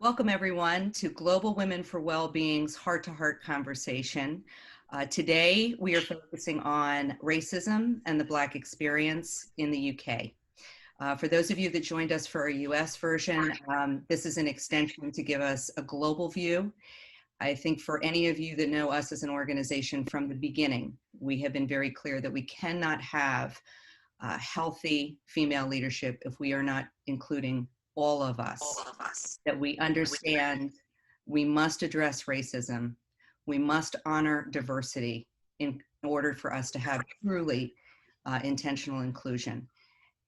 Welcome everyone to Global Women for Wellbeing's Heart-to-Heart conversation. Today we are focusing on racism and the Black experience in the UK. For those of you that joined us for our US version, this is an extension to give us a global view. I think for any of you that know us as an organization from the beginning, we have been very clear that we cannot have healthy female leadership if we are not including all of us, that we understand we must address racism, we must honor diversity in order for us to have truly intentional inclusion.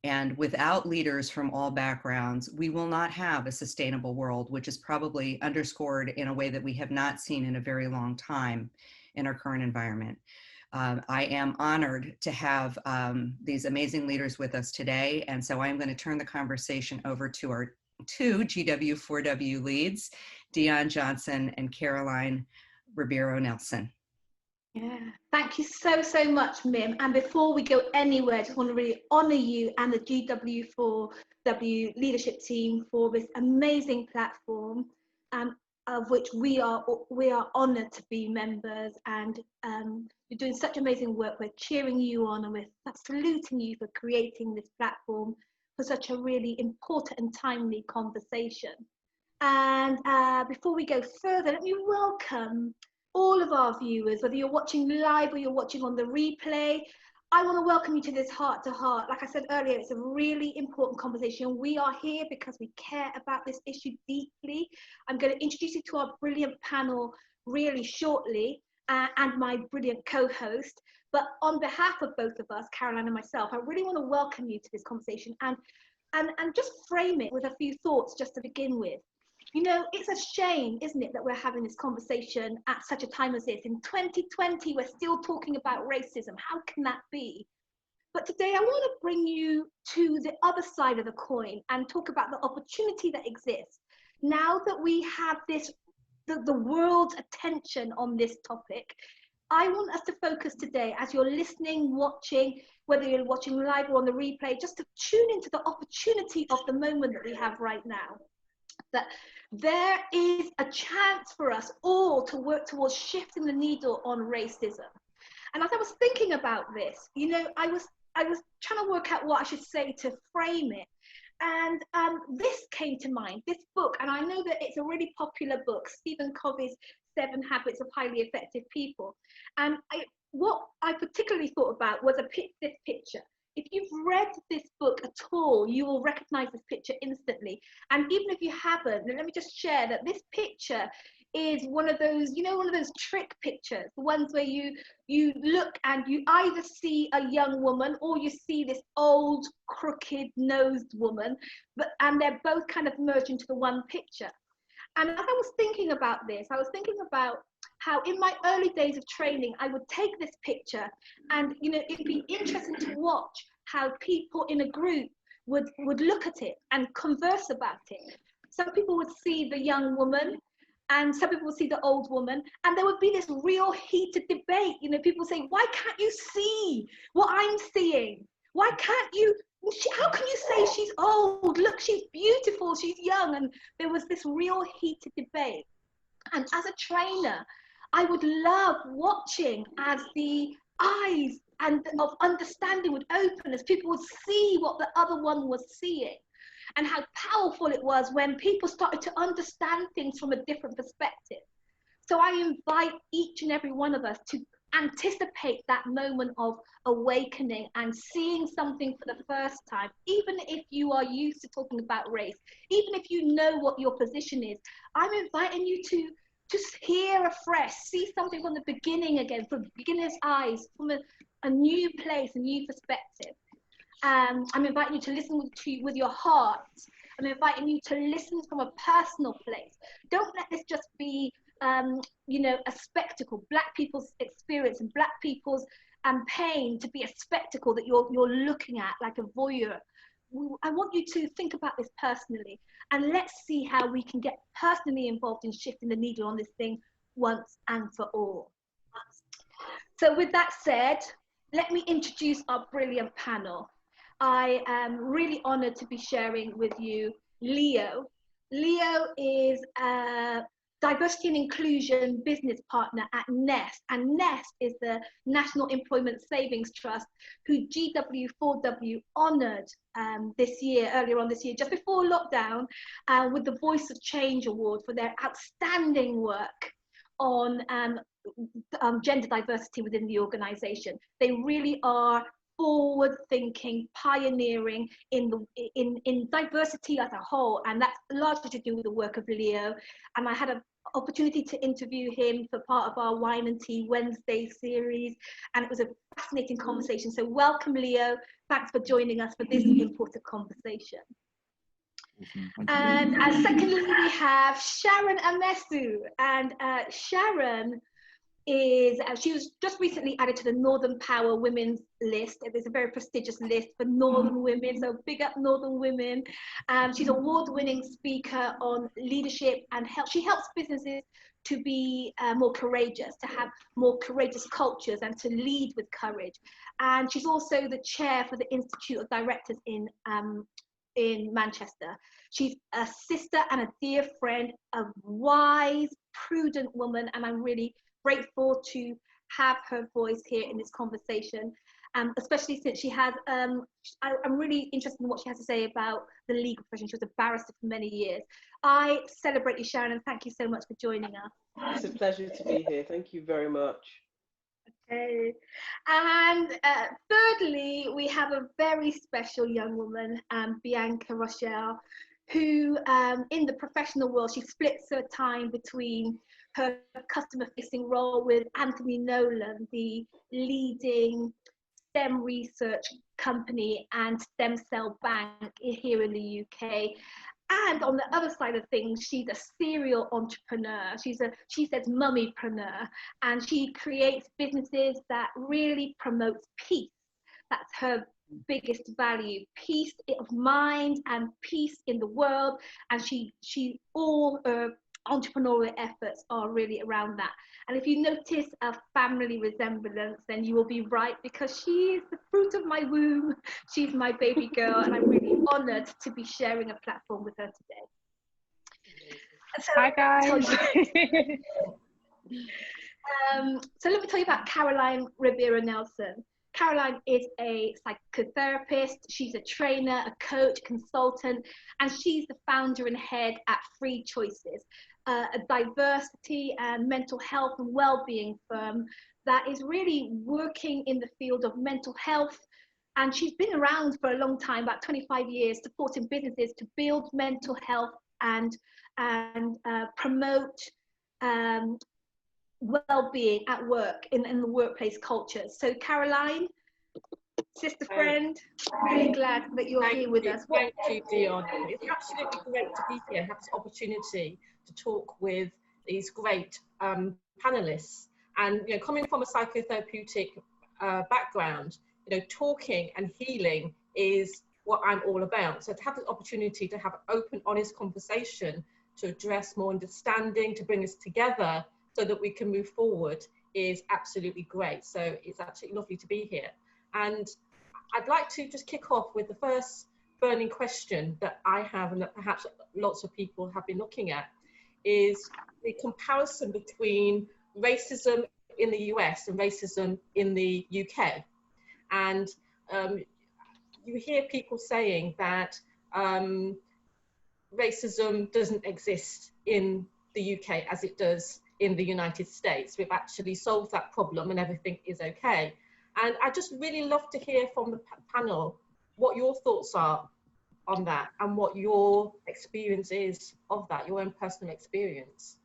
And without leaders from all backgrounds, we will not have a sustainable world, which is probably underscored in a way that we have not seen in a very long time in our current environment. I am honored to have these amazing leaders with us today. And so I'm going to turn the conversation over to our two GW4W leads, Dion Johnson and Caroline Ribeiro-Nelson. Yeah, thank you so much, Mim. And before we go anywhere, I just want to really honor you and the GW4W leadership team for this amazing platform, of which we are honored to be members. And you're doing such amazing work. We're cheering you on and we're saluting you for creating this platform for such a really important and timely conversation. And before we go further, let me welcome all of our viewers, whether you're watching live or you're watching on the replay. I want to welcome you to this heart-to-heart. Like I said earlier, it's a really important conversation. We are here because we care about this issue deeply. I'm going to introduce you to our brilliant panel really shortly, and my brilliant co-host. But on behalf of both of us, Caroline and myself, I really want to welcome you to this conversation and just frame it with a few thoughts just to begin with. You know, it's a shame, isn't it, that we're having this conversation at such a time as this. In 2020, we're still talking about racism. How can that be? But today I want to bring you to the other side of the coin and talk about the opportunity that exists. Now that we have this, the world's attention on this topic, I want us to focus today, as you're listening, watching, whether you're watching live or on the replay, just to tune into the opportunity of the moment that we have right now. That there is a chance for us all to work towards shifting the needle on racism. And as I was thinking about this, you know, I was trying to work out what I should say to frame it. And this came to mind, this book, and I know that it's a really popular book, Stephen Covey's 7 Habits of Highly Effective People. And what I particularly thought about was this picture. If you've read this book at all, you will recognize this picture instantly. And even if you haven't, then let me just share that this picture is one of those, you know, one of those trick pictures, the ones where you look and you either see a young woman or you see this old, crooked-nosed woman, and they're both kind of merged into the one picture. And as I was thinking about this, I was thinking about how in my early days of training, I would take this picture and, you know, it'd be interesting to watch how people in a group would look at it and converse about it. Some people would see the young woman and some people would see the old woman, and there would be this real heated debate. You know, people say, why can't you see what I'm seeing? Why can't you? How can you say she's old? Look, she's beautiful, she's young. And there was this real heated debate. And as a trainer, I would love watching as the eyes and of understanding would open, as people would see what the other one was seeing, and how powerful it was when people started to understand things from a different perspective. So I invite each and every one of us to anticipate that moment of awakening and seeing something for the first time, even if you are used to talking about race, even if you know what your position is. I'm inviting you to just hear afresh, see something from the beginning again, from beginner's eyes, from a new place, a new perspective. I'm inviting you to listen with your heart. I'm inviting you to listen from a personal place. Don't let this just be you know, a spectacle, Black people's experience and Black people's pain to be a spectacle that you're looking at like a voyeur. I want you to think about this personally, and let's see how we can get personally involved in shifting the needle on this thing once and for all. So with that said, let me introduce our brilliant panel. I am really honored to be sharing with you Leo. Leo is a diversity and inclusion business partner at Nest, and Nest is the National Employment Savings Trust, who GW4W honoured earlier on this year, just before lockdown, with the Voice of Change Award for their outstanding work on gender diversity within the organisation. They really are forward-thinking, pioneering in diversity as a whole, and that's largely to do with the work of Leo. And I had an opportunity to interview him for part of our Wine and Tea Wednesday series, and it was a fascinating conversation. So welcome, Leo. Thanks for joining us for this important conversation. And secondly, we have Sharon Amesu, and Sharon is she was just recently added to the Northern Power Women's list. It's a very prestigious list for Northern women, so big up Northern women. She's an award-winning speaker on leadership and help. She helps businesses to be more courageous, to have more courageous cultures, and to lead with courage. And she's also the chair for the Institute of Directors in Manchester. She's a sister and a dear friend, a wise, prudent woman, and I'm really grateful to have her voice here in this conversation, especially since she has, I'm really interested in what she has to say about the legal profession. She was a barrister for many years. I celebrate you, Sharon, and thank you so much for joining us. It's a pleasure to be here. Thank you very much. Okay. And thirdly, we have a very special young woman, Bionca Rochelle, who in the professional world, she splits her time between her customer-facing role with Anthony Nolan, the leading STEM research company and stem cell bank here in the UK. And on the other side of things, she's a serial entrepreneur. She says mummypreneur, and she creates businesses that really promotes peace. That's her biggest value, peace of mind and peace in the world. And she all her entrepreneurial efforts are really around that. And if you notice a family resemblance, then you will be right, because she is the fruit of my womb. She's my baby girl, and I'm really honoured to be sharing a platform with her today. So, hi guys. So let me tell you about Caroline Ribeiro-Nelson. Caroline is a psychotherapist, she's a trainer, a coach, consultant, and she's the founder and head at Free Choices, a diversity and mental health and well-being firm that is really working in the field of mental health. And she's been around for a long time, about 25 years, supporting businesses to build mental health and promote well-being at work in the workplace culture. So Caroline, sister friend, really glad that you're here with us. Thank you, Dion. It's absolutely great to be here and have this opportunity to talk with these great panelists. And coming from a psychotherapeutic background, talking and healing is what I'm all about. So to have the opportunity to have an open, honest conversation, to address more understanding, to bring us together so that we can move forward is absolutely great. So it's absolutely lovely to be here. And I'd like to just kick off with the first burning question that I have, and that perhaps lots of people have been looking at, is the comparison between racism in the US and racism in the UK. And you hear people saying that racism doesn't exist in the UK as it does in the United States. We've actually solved that problem and everything is okay. And I just really love to hear from the panel what your thoughts are on that and what your experience is of that, your own personal experience.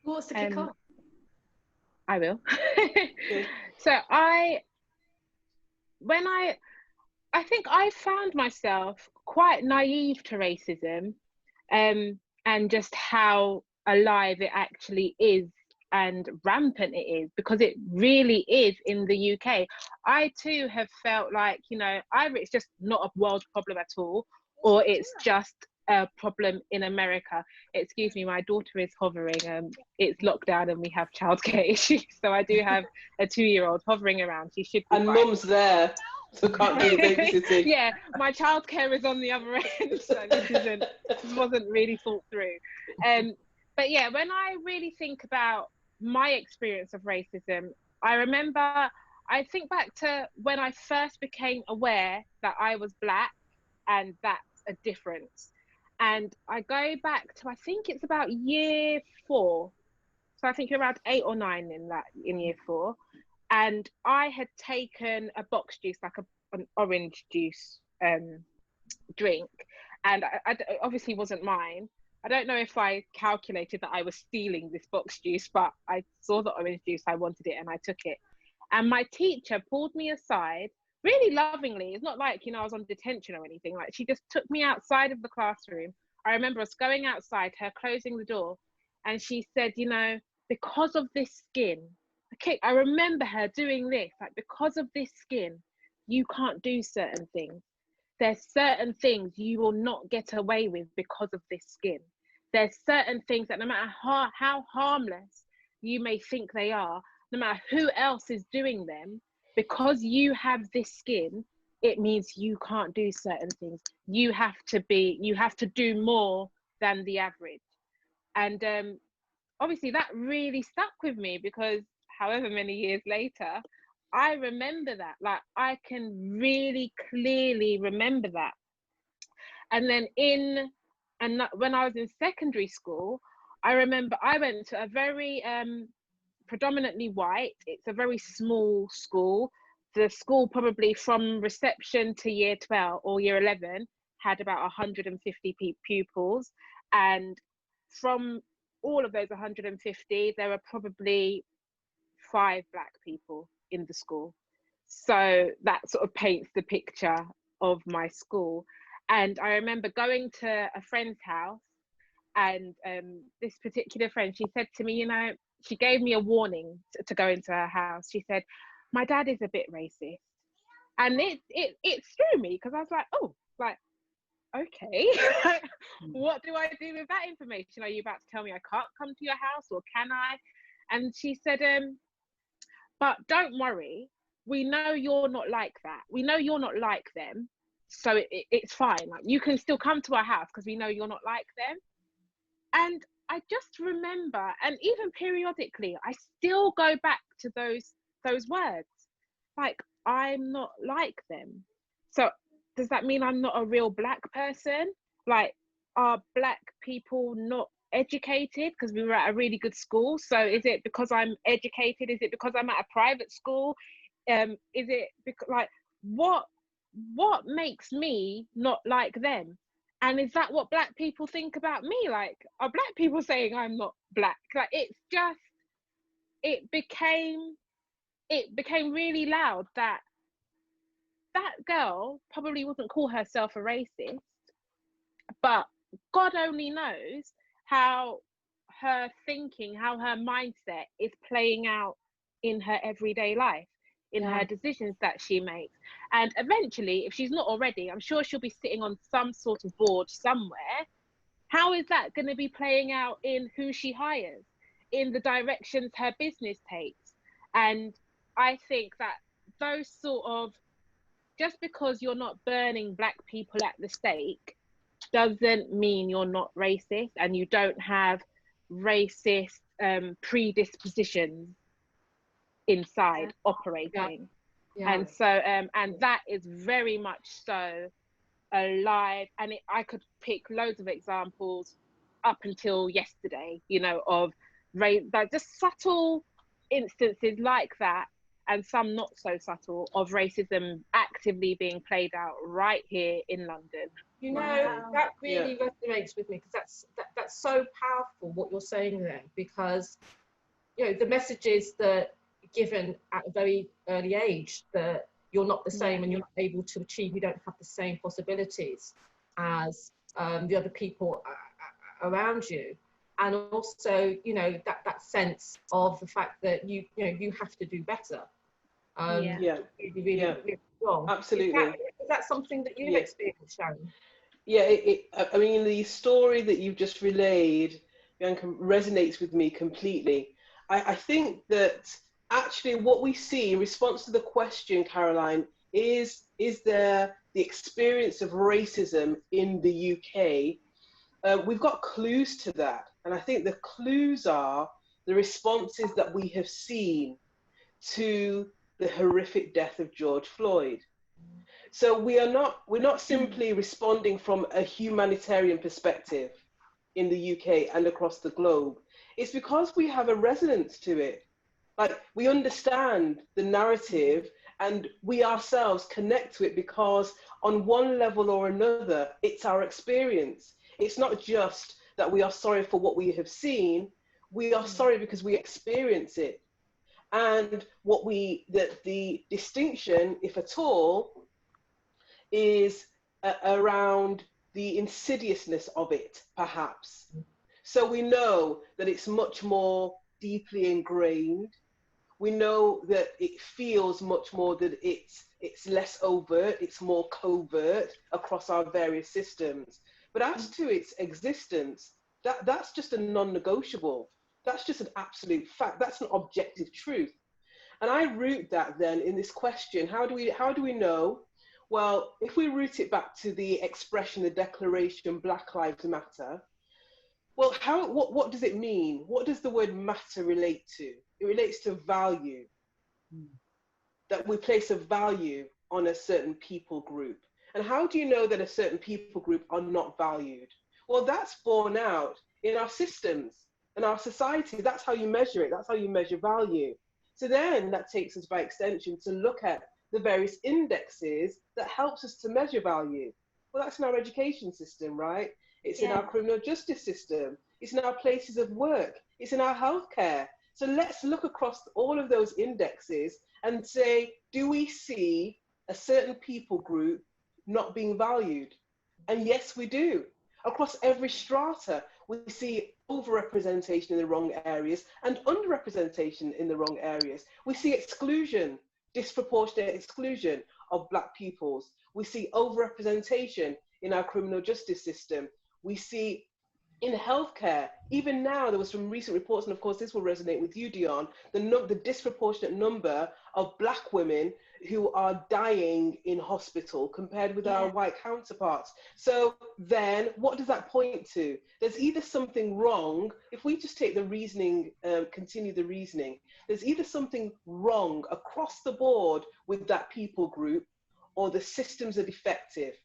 Who wants to kick off? I will. So I think I found myself quite naive to racism, and just how alive it actually is and rampant it is, because it really is in the UK. I too have felt like, either it's just not a world problem at all, or it's just a problem in America. Excuse me, my daughter is hovering. It's lockdown and we have childcare issues, so I do have a 2-year-old hovering around. She should be and fine. mum's there. So can't do the babysitting. Yeah, my childcare is on the other end, so this wasn't really thought through. But yeah, when I really think about my experience of racism, I think back to when I first became aware that I was Black, and that's a difference. And I go back to, I think it's about year 4. So I think you're around 8 or 9 in year 4. And I had taken a box juice, like an orange juice drink. And I obviously wasn't mine. I don't know if I calculated that I was stealing this box juice, but I saw the orange juice, I wanted it, and I took it. And my teacher pulled me aside really lovingly. It's not like, I was on detention or anything. Like, she just took me outside of the classroom. I remember us going outside, her closing the door, and she said, because of this skin, okay, I remember her doing this, like, because of this skin, you can't do certain things. There's certain things you will not get away with because of this skin. There's certain things that no matter how harmless you may think they are, no matter who else is doing them, because you have this skin, it means you can't do certain things. You have to do more than the average. And obviously that really stuck with me, because however many years later, I remember that. Like, I can really clearly remember that. And then when I was in secondary school, I remember I went to a very predominantly white, it's a very small school. The school, probably from reception to year 12 or year 11, had about 150 pupils. And from all of those 150, there were probably 5 Black people in the school. So that sort of paints the picture of my school. And I remember going to a friend's house, and this particular friend, she said to me, she gave me a warning to go into her house. She said, my dad is a bit racist. And it threw me, because I was like, oh, like, okay. What do I do with that information? Are you about to tell me I can't come to your house, or can I? And she said, but don't worry, we know you're not like that. We know you're not like them. So it's fine. Like, you can still come to our house because we know you're not like them. And I just remember, and even periodically, I still go back to those words. Like, I'm not like them. So does that mean I'm not a real Black person? Like, are Black people not educated because we were at a really good school? So is it because I'm educated? Is it because I'm at a private school? Is it because, like, what makes me not like them? And is that what Black people think about me? Like, are Black people saying I'm not Black? Like, it became really loud that girl probably wouldn't call herself a racist, but God only knows how her thinking, how her mindset is playing out in her everyday life, in her decisions that she makes. And eventually, if she's not already, I'm sure she'll be sitting on some sort of board somewhere. How is that going to be playing out in who she hires, in the directions her business takes? And I think that those sort of, just because you're not burning Black people at the stake doesn't mean you're not racist, and you don't have racist predispositions inside operating. And so and that is very much so alive. And I could pick loads of examples up until yesterday, of like just subtle instances like that, and some not so subtle, of racism actively being played out right here in London. That really resonates with me, because that's so powerful what you're saying there, because the messages that are given at a very early age, that you're not the same and you're not able to achieve, you don't have the same possibilities as the other people around you. And also, that sense of the fact that you have to do better. Really strong. Absolutely. Is that something that you've experienced, Sharon? Yeah, I mean, the story that you've just relayed, Bionca, resonates with me completely. I think that actually what we see in response to the question, Caroline, is there the experience of racism in the UK? We've got clues to that. And I think the clues are the responses that we have seen to the horrific death of George Floyd. So we're not simply responding from a humanitarian perspective in the UK and across the globe. It's because we have a resonance to it. Like, we understand the narrative and we ourselves connect to it because on one level or another, it's our experience. It's not just that we are sorry for what we have seen, we are sorry because we experience it. And the distinction, if at all, is around the insidiousness of it, perhaps. So we know that it's much more deeply ingrained. We know that it feels much more that it's less overt, it's more covert across our various systems. But as to its existence, that's just a non-negotiable. That's just an absolute fact. That's an objective truth. And I root that then in this question: how do we know? Well, if we root it back to the expression, the declaration, Black Lives Matter, well, what does it mean? What does the word matter relate to? It relates to value, that we place a value on a certain people group. And how do you know that a certain people group are not valued? Well, that's borne out in our systems, in our society. That's how you measure it. That's how you measure value. So then that takes us by extension to look at the various indexes that helps us to measure value. Well, that's in our education system, right? It's in our criminal justice system. It's in our places of work. It's in our healthcare. So let's look across all of those indexes and say, do we see a certain people group not being valued? And yes, we do. Across every strata, we see overrepresentation in the wrong areas and underrepresentation in the wrong areas. We see exclusion, disproportionate exclusion of Black peoples. We see overrepresentation in our criminal justice system. We see in healthcare, even now, there was some recent reports, and of course this will resonate with you, Dion, the disproportionate number of Black women who are dying in hospital compared with our white counterparts. So then what does that point to? There's either something wrong, if we just take the reasoning, continue the reasoning, there's either something wrong across the board with that people group, or the systems are defective.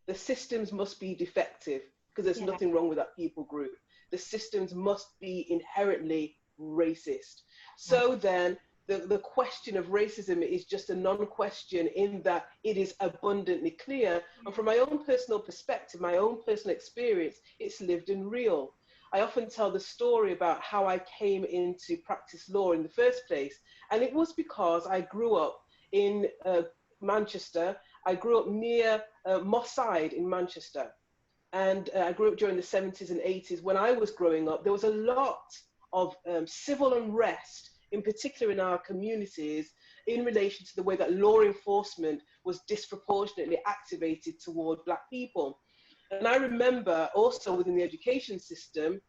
The systems must be defective, because there's nothing wrong with that people group. The systems must be inherently racist. So then the question of racism is just a non-question, in that it is abundantly clear. And from my own personal perspective, my own personal experience, it's lived and real. I often tell the story about how I came into practice law in the first place. And it was because I grew up in Manchester. I grew up near Moss Side in Manchester. And I grew up during the 70s and 80s. When I was growing up, there was a lot of civil unrest, in particular in our communities, in relation to the way that law enforcement was disproportionately activated toward Black people. And I remember also within the education system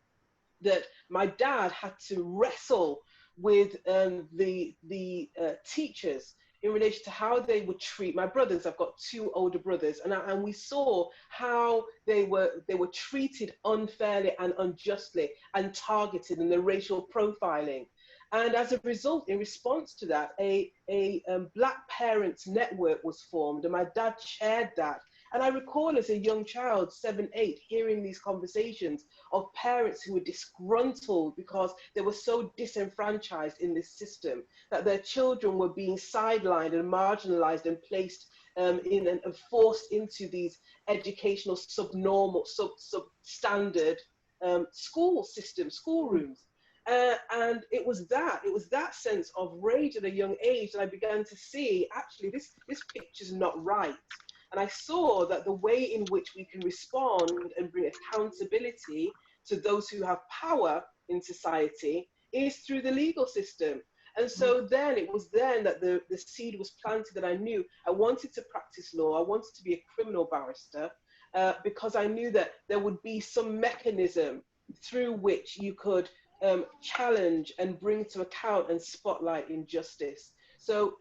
that my dad had to wrestle with the teachers in relation to how they would treat my brothers. I've got two older brothers, and we saw how they were treated unfairly and unjustly and targeted in the racial profiling. And as a result, in response to that, a Black Parents Network was formed, and my dad chaired that. And I recall as a young child, 7, 8, hearing these conversations of parents who were disgruntled because they were so disenfranchised in this system, that their children were being sidelined and marginalized and placed and forced into these educational subnormal, substandard school system, schoolrooms. And it was that sense of rage at a young age that I began to see, actually, this picture's not right. And I saw that the way in which we can respond and bring accountability to those who have power in society is through the legal system. And so then it was then that the seed was planted that I knew I wanted to practice law. I wanted to be a criminal barrister because I knew that there would be some mechanism through which you could challenge and bring to account and spotlight injustice. So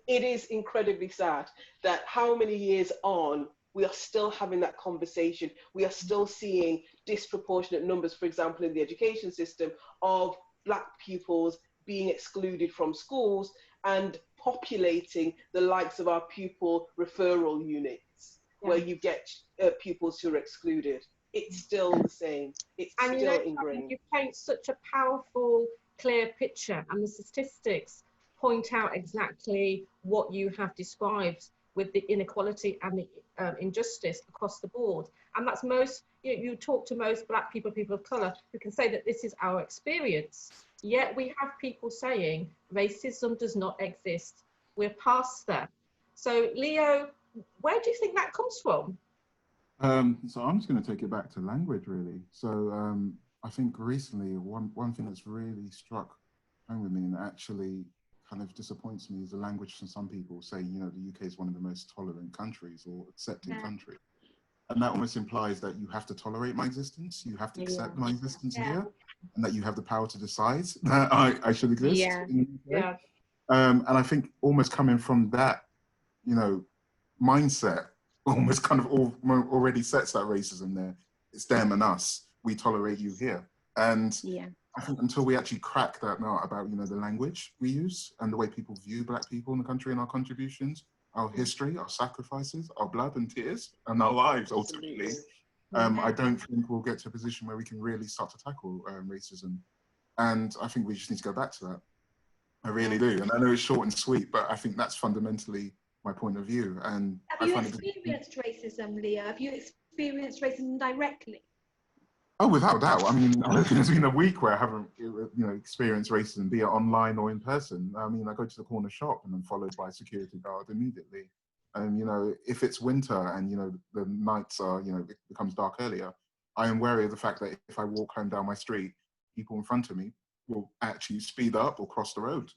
it is incredibly sad that how many years on, we are still having that conversation. We are still seeing disproportionate numbers, for example, in the education system, of Black pupils being excluded from schools and populating the likes of our pupil referral units, where you get pupils who are excluded. It's still the same. It's And still ingrained. you paint such a powerful, clear picture, and the statistics point out exactly what you have described with the inequality and the injustice across the board. And that's most, you talk to most Black people, people of colour, who can say that this is our experience. Yet we have people saying racism does not exist. We're past that. So Leo, where do you think that comes from? So I'm just going to take it back to language, really. So I think recently one thing that's really struck home with me and actually kind of disappoints me is the language from some people saying, you know, the UK is one of the most tolerant countries or accepting country. And that almost implies that you have to tolerate my existence, you have to accept my existence here, and that you have the power to decide that I should exist. And I think almost coming from that, you know, mindset almost kind of already sets that racism there. It's them and us. We tolerate you here. And I think until we actually crack that nut about, you know, the language we use and the way people view Black people in the country and our contributions, our history, our sacrifices, our blood and tears, and our lives ultimately, I don't think we'll get to a position where we can really start to tackle racism. And I think we just need to go back to that. I really do. And I know it's short and sweet, but I think that's fundamentally my point of view. And have you experienced racism, Leah? Have you experienced racism directly? Oh, without doubt. I mean, I don't think there's been a week where I haven't, you know, experienced racism, be it online or in person. I mean, I go to the corner shop and I'm followed by a security guard immediately. And, you know, if it's winter and, you know, the nights are, you know, it becomes dark earlier, I am wary of the fact that if I walk home down my street, people in front of me will actually speed up or cross the road.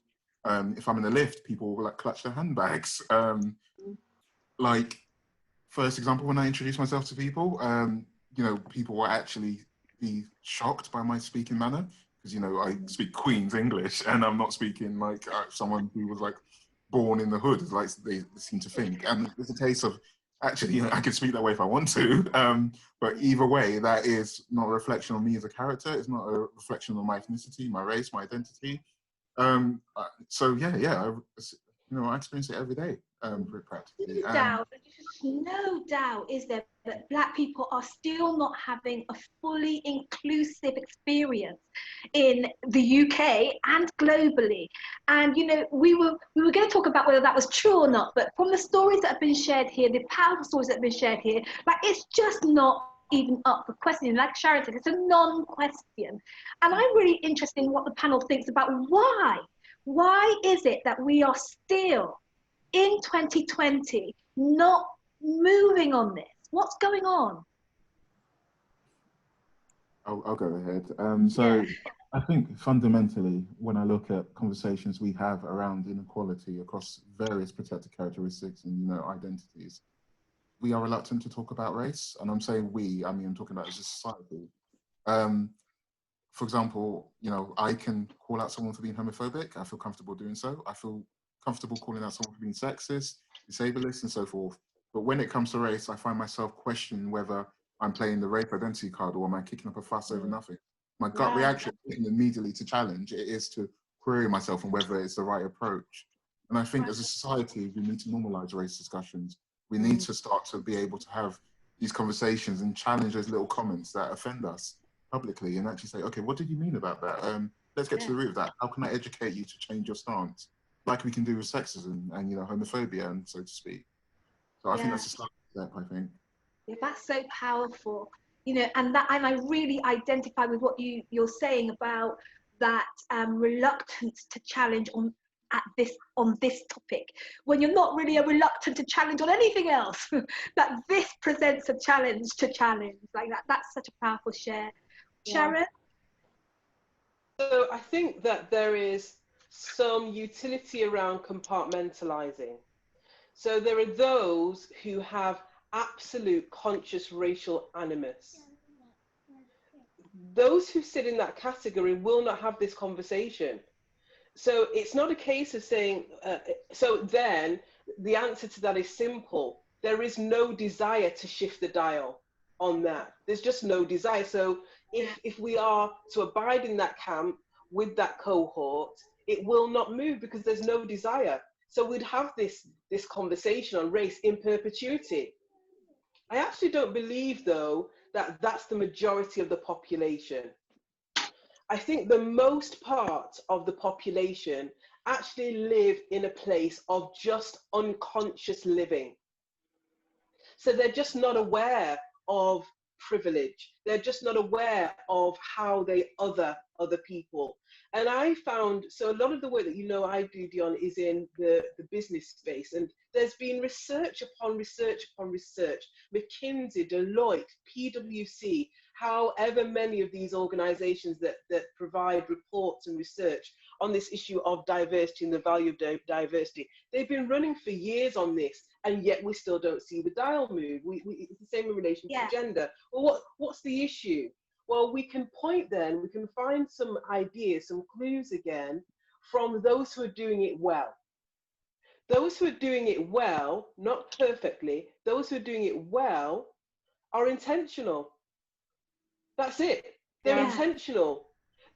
If I'm in a lift, people will like clutch their handbags. Like, first example, when I introduce myself to people, you know, people will actually be shocked by my speaking manner because, you know, I speak Queen's English and I'm not speaking like someone who was like born in the hood, as like they seem to think. And it's a case of actually, you know, I can speak that way if I want to, but either way, that is not a reflection on me as a character. It's not a reflection on my ethnicity, my race, my identity. So yeah, you know, I experience it every day, practically. No doubt is there that Black people are still not having a fully inclusive experience in the UK and globally. And you know, we were going to talk about whether that was true or not, but from the stories that have been shared here, the powerful stories that have been shared here, like it's just not even up for questioning. Like Sharon said, it's a non-question. And I'm really interested in what the panel thinks about why is it that we are still in 2020 not moving on this? What's going on? I'll go ahead. I think fundamentally, when I look at conversations we have around inequality across various protected characteristics and, you know, identities, we are reluctant to talk about race. And I'm saying we, I mean, I'm talking about as a society. For example, you know, I can call out someone for being homophobic. I feel comfortable doing so. I feel comfortable calling out someone for being sexist, disableist, and so forth. But when it comes to race, I find myself questioning whether I'm playing the rape identity card or am I kicking up a fuss over nothing. My gut reaction isn't immediately to challenge, it is to query myself on whether it's the right approach. And I think as a society, we need to normalize race discussions. We need to start to be able to have these conversations and challenge those little comments that offend us publicly and actually say, okay, what did you mean about that? Let's get to the root of that. How can I educate you to change your stance? Like we can do with sexism and, you know, homophobia, and so to speak. So I think that's a start step, I think. Yeah, that's so powerful. You know, and I really identify with what you're saying about that reluctance to challenge on this topic, when you're not really reluctant to challenge on anything else. That this presents a challenge to challenge. Like that's such a powerful share. Sharon? So I think that there is some utility around compartmentalizing. So there are those who have absolute conscious racial animus. Those who sit in that category will not have this conversation. so it's not a case of saying, so then the answer to that is simple. There is no desire to shift the dial on that. There's just no desire. So if we are to abide in that camp with that cohort, it will not move because there's no desire. So we'd have this conversation on race in perpetuity. I actually don't believe, though, that that's the majority of the population. I think the most part of the population actually live in a place of just unconscious living. So they're just not aware of privilege. They're just not aware of how they other people. And I found, so a lot of the work that I do, Dion, is in the business space. And there's been research upon research upon research. McKinsey, Deloitte, PwC, however many of these organizations that provide reports and research on this issue of diversity and the value of diversity. They've been running for years on this, and yet we still don't see the dial move. It's the same in relation to gender. Well, what's the issue? Well, we can find some ideas, some clues again from those who are doing it well. Those who are doing it well, not perfectly, those who are doing it well are intentional. That's it. They're intentional.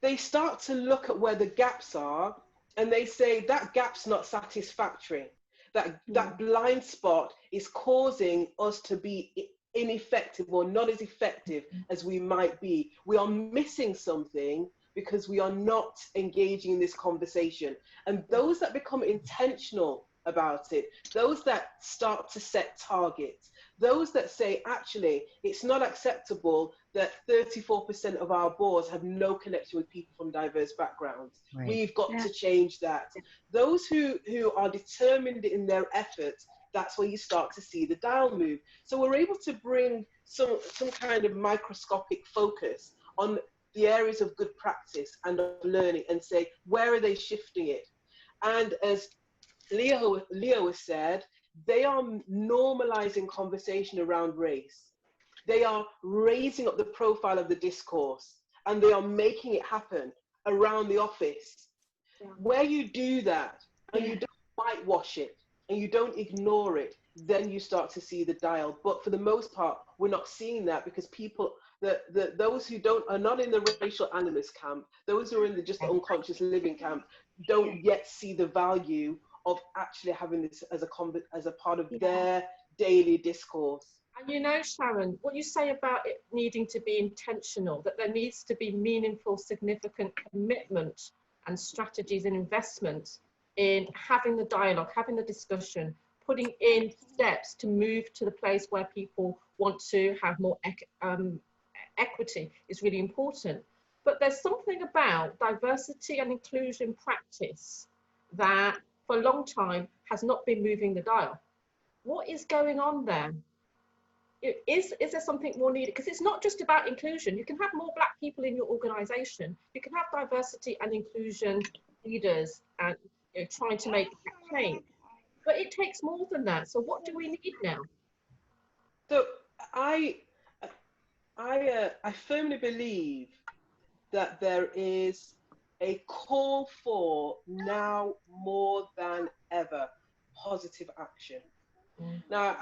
They start to look at where the gaps are and they say that gap's not satisfactory. That blind spot is causing us to be ineffective or not as effective as we might be. We are missing something because we are not engaging in this conversation. And those that become intentional about it, those that start to set targets, those that say, actually, it's not acceptable that 34% of our boards have no connection with people from diverse backgrounds. Right. We've got to change that. Those who are determined in their efforts, that's where you start to see the dial move. So we're able to bring some kind of microscopic focus on the areas of good practice and of learning and say, where are they shifting it? And as Leo has said, they are normalizing conversation around race. They are raising up the profile of the discourse and they are making it happen around the office. Where you do that and you don't whitewash it and you don't ignore it, then you start to see the dial. But for the most part, we're not seeing that because people, those who are not in the racial animus camp, those who are in the just unconscious living camp, don't yet see the value of actually having this as a part of their daily discourse. And Sharon, what you say about it needing to be intentional, that there needs to be meaningful, significant commitment and strategies and investment in having the dialogue, having the discussion, putting in steps to move to the place where people want to have more equity is really important. But there's something about diversity and inclusion practice that for a long time has not been moving the dial. What is going on there? Is there something more needed? Because it's not just about inclusion. You can have more Black people in your organization. You can have diversity and inclusion leaders and trying to make that change. But it takes more than that. So what do we need now? So I firmly believe that there is a call for, now more than ever, positive action. Now,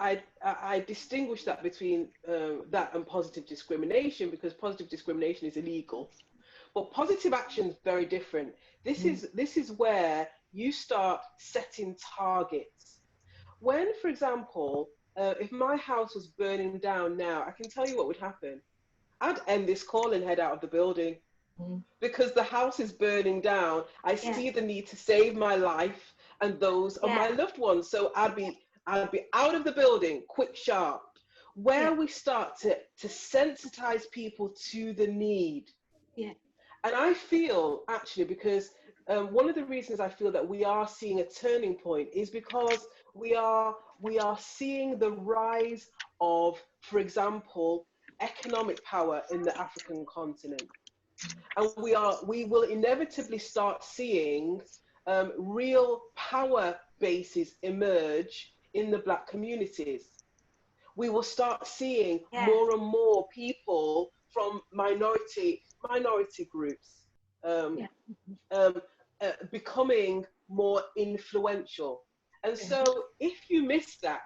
I distinguish that between that and positive discrimination, because positive discrimination is illegal. But positive action is very different. This is where you start setting targets. When, for example, if my house was burning down now, I can tell you what would happen. I'd end this call and head out of the building. Because the house is burning down. I see the need to save my life and those of my loved ones. So I'd be out of the building, quick, sharp. Where we start to sensitize people to the need. And I feel, actually, because one of the reasons I feel that we are seeing a turning point is because we are seeing the rise of, for example, economic power in the African continent. And we will inevitably start seeing real power bases emerge in the Black communities. We will start seeing more and more people from minority groups becoming more influential. And so if you miss that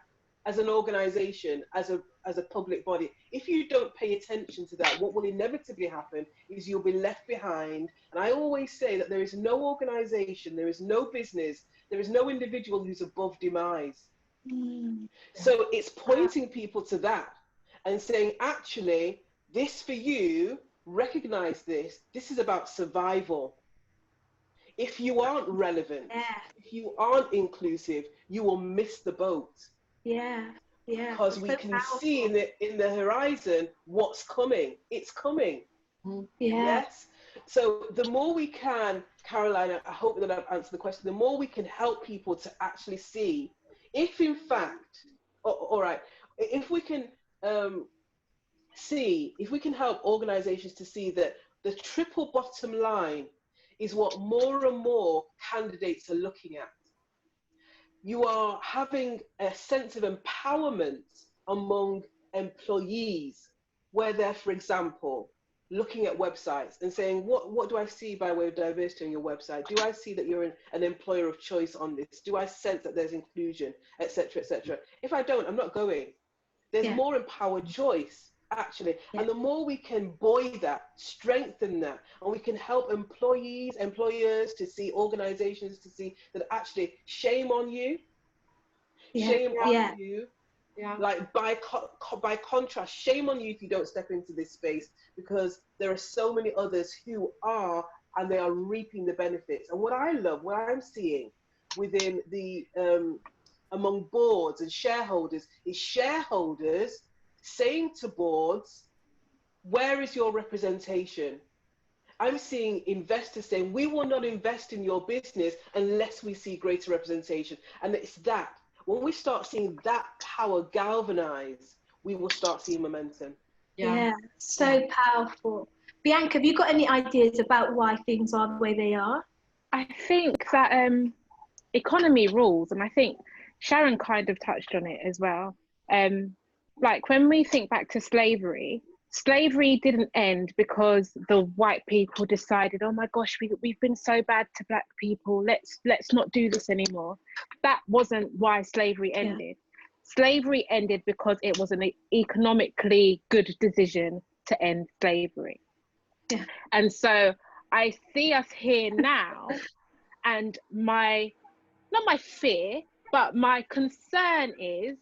as an organization, as a public body, if you don't pay attention to that, what will inevitably happen is you'll be left behind. And I always say that there is no organization, there is no business, there is no individual who's above demise. So it's pointing people to that and saying, actually, this for you, recognize this is about survival. If you aren't relevant, if you aren't inclusive, you will miss the boat. Because we can see in the horizon what's coming. It's coming. Yes. So the more we can, Caroline, I hope that I've answered the question, the more we can help people to actually see if in fact, all right, if we can if we can help organizations to see that the triple bottom line is what more and more candidates are looking at. You are having a sense of empowerment among employees, where they're, for example, looking at websites and saying, what do I see by way of diversity on your website? Do I see that you're an employer of choice on this? Do I sense that there's inclusion, et cetera, et cetera? If I don't, I'm not going. There's more empowered choice, actually. And the more we can buoy that, strengthen that, and we can help employees, employers to see, organizations to see that actually shame on you, shame on you. Like by contrast, shame on you if you don't step into this space, because there are so many others who are, and they are reaping the benefits. And what I love, what I'm seeing within the, among boards and shareholders, is shareholders saying to boards, where is your representation? I'm seeing investors saying, we will not invest in your business unless we see greater representation. And it's that. When we start seeing that power galvanize, we will start seeing momentum. So powerful. Bionca, have you got any ideas about why things are the way they are? I think that economy rules, and I think Sharon kind of touched on it as well. Like when we think back to slavery didn't end because the white people decided, oh my gosh, we've been so bad to black people, let's not do this anymore. That wasn't why slavery ended. Slavery ended because it was an economically good decision to end slavery. And so I see us here now, and not my fear, but my concern is,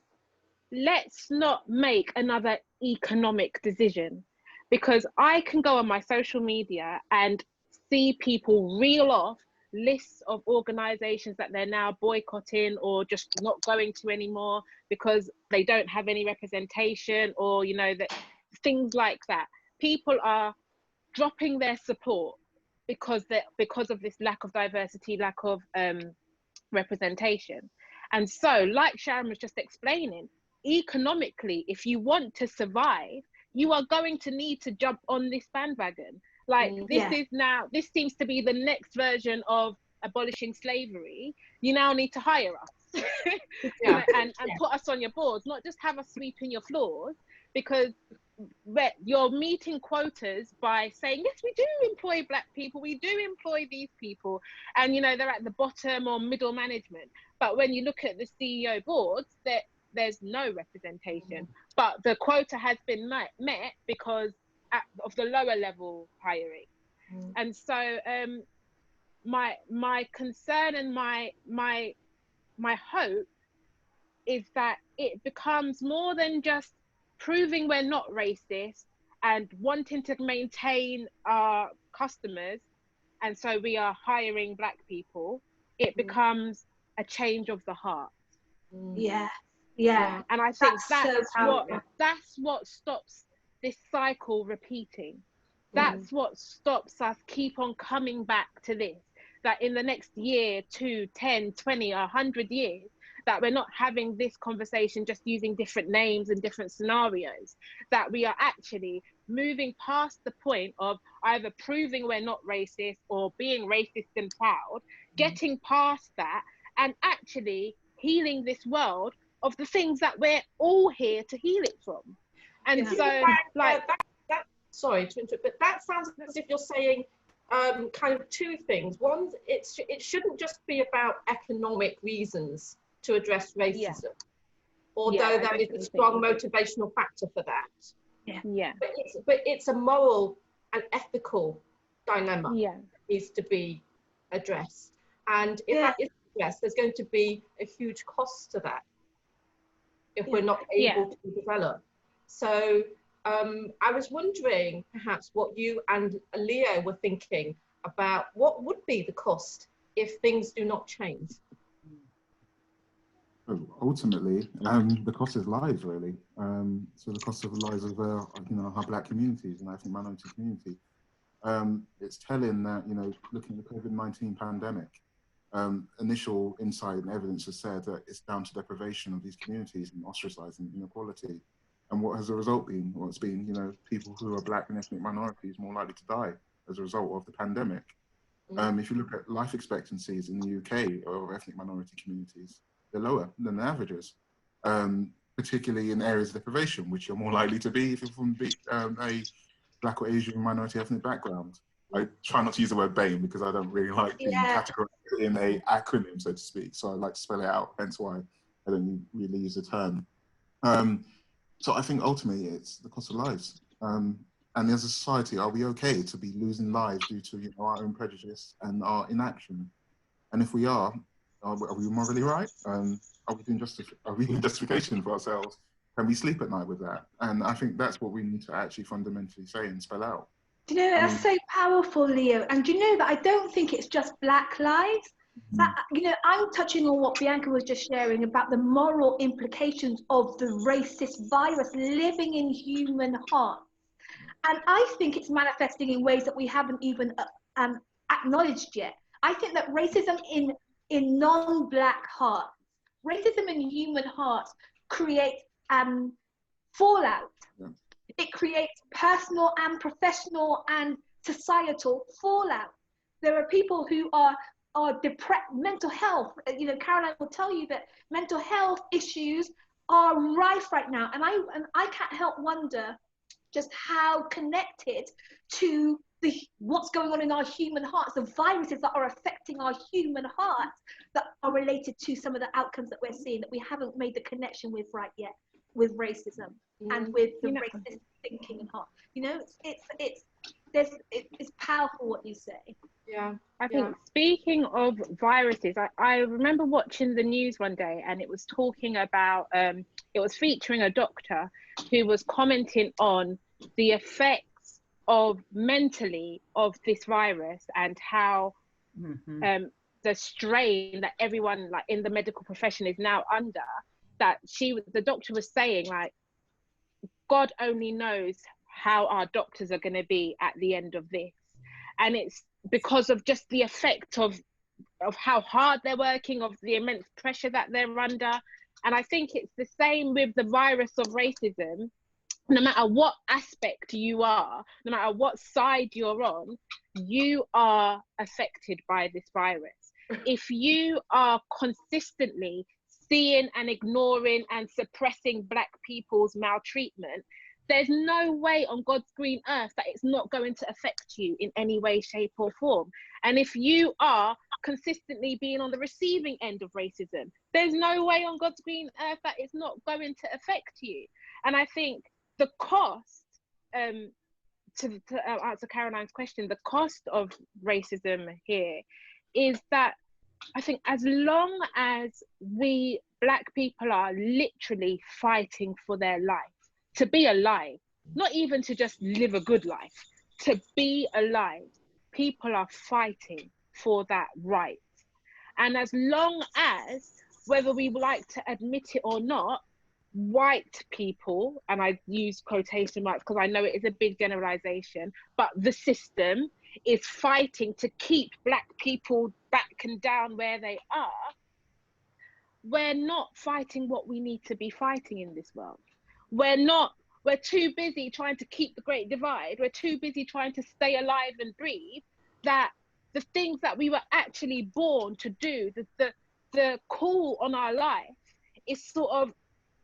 let's not make another economic decision, because I can go on my social media and see people reel off lists of organizations that they're now boycotting or just not going to anymore because they don't have any representation, or that things like that. People are dropping their support because of this lack of diversity, lack of representation. And so, like Sharon was just explaining, economically, if you want to survive, you are going to need to jump on this bandwagon. Like this seems to be the next version of abolishing slavery. You now need to hire us and put us on your boards, not just have us sweeping your floors, because you're meeting quotas by saying, yes, we do employ black people, we do employ these people, and they're at the bottom or middle management. But when you look at the CEO boards, there's no representation, but the quota has been met because of the lower level hiring. And so my concern and my hope is that it becomes more than just proving we're not racist and wanting to maintain our customers, and so we are hiring black people. It becomes a change of the heart. And I think that's what stops this cycle repeating. That's what stops us keep on coming back to this, that in the next year, 2, 10, 20, 100 years, that we're not having this conversation just using different names and different scenarios, that we are actually moving past the point of either proving we're not racist or being racist and proud, getting past that and actually healing this world of the things that we're all here to heal it from. And so, like, sorry to interrupt, but that sounds as if you're saying kind of two things. One, it shouldn't just be about economic reasons to address racism, although there is a strong motivational factor for that. Yeah. But it's a moral and ethical dilemma that needs to be addressed. And if that is addressed, there's going to be a huge cost to that if we're not able to develop. So I was wondering perhaps what you and Leo were thinking about what would be the cost if things do not change. Ultimately, the cost is lives, really. So the cost of the lives of our Black communities and I think minority community. It's telling that, looking at the COVID-19 pandemic, initial insight and evidence has said that it's down to deprivation of these communities and ostracizing inequality. And what has the result been? Well, it's been, people who are Black and ethnic minorities more likely to die as a result of the pandemic. If you look at life expectancies in the UK of ethnic minority communities, they're lower than the averages, particularly in areas of deprivation, which you're more likely to be if you're from a Black or Asian minority ethnic background. I try not to use the word BAME because I don't really like being categorized in a acronym, so to speak. So I like to spell it out, hence why I don't really use the term. So I think ultimately it's the cost of lives. And as a society, are we okay to be losing lives due to our own prejudice and our inaction? And if we are we morally right? Are we doing justification for ourselves? Can we sleep at night with that? And I think that's what we need to actually fundamentally say and spell out. Do you know, that's so powerful, Leo. And do you know that I don't think it's just Black lives. That, I'm touching on what Bionca was just sharing about the moral implications of the racist virus living in human hearts. And I think it's manifesting in ways that we haven't even acknowledged yet. I think that racism in non-Black hearts, racism in human hearts creates fallout. It creates personal and professional and societal fallout. There are people who are depressed, mental health. Caroline will tell you that mental health issues are rife right now, and I can't help wonder just how connected to what's going on in our human hearts, the viruses that are affecting our human hearts that are related to some of the outcomes that we're seeing that we haven't made the connection with right yet, with racism and with the racist thinking and heart. It's powerful what you say. I think speaking of viruses, I remember watching the news one day and it was talking about, it was featuring a doctor who was commenting on the effects of mentally of this virus and how the strain that everyone like in the medical profession is now under, that the doctor was saying like, God only knows how our doctors are going to be at the end of this. And it's because of just the effect of how hard they're working, of the immense pressure that they're under. And I think it's the same with the virus of racism. No matter what aspect you are, no matter what side you're on, you are affected by this virus. If you are consistently seeing and ignoring and suppressing Black people's maltreatment, there's no way on God's green earth that it's not going to affect you in any way, shape or form. And if you are consistently being on the receiving end of racism, there's no way on God's green earth that it's not going to affect you. And I think the cost, to answer Caroline's question, the cost of racism here is that I think as long as we Black people are literally fighting for their life, to be alive, not even to just live a good life, to be alive, people are fighting for that right. And as long as, whether we like to admit it or not, white people, and I use quotation marks because I know it is a big generalization, but the system is fighting to keep Black people back and down where they are, we're not fighting what we need to be fighting in this world. We're too busy trying to keep the Great Divide. We're too busy trying to stay alive and breathe, that the things that we were actually born to do, the call on our life is sort of,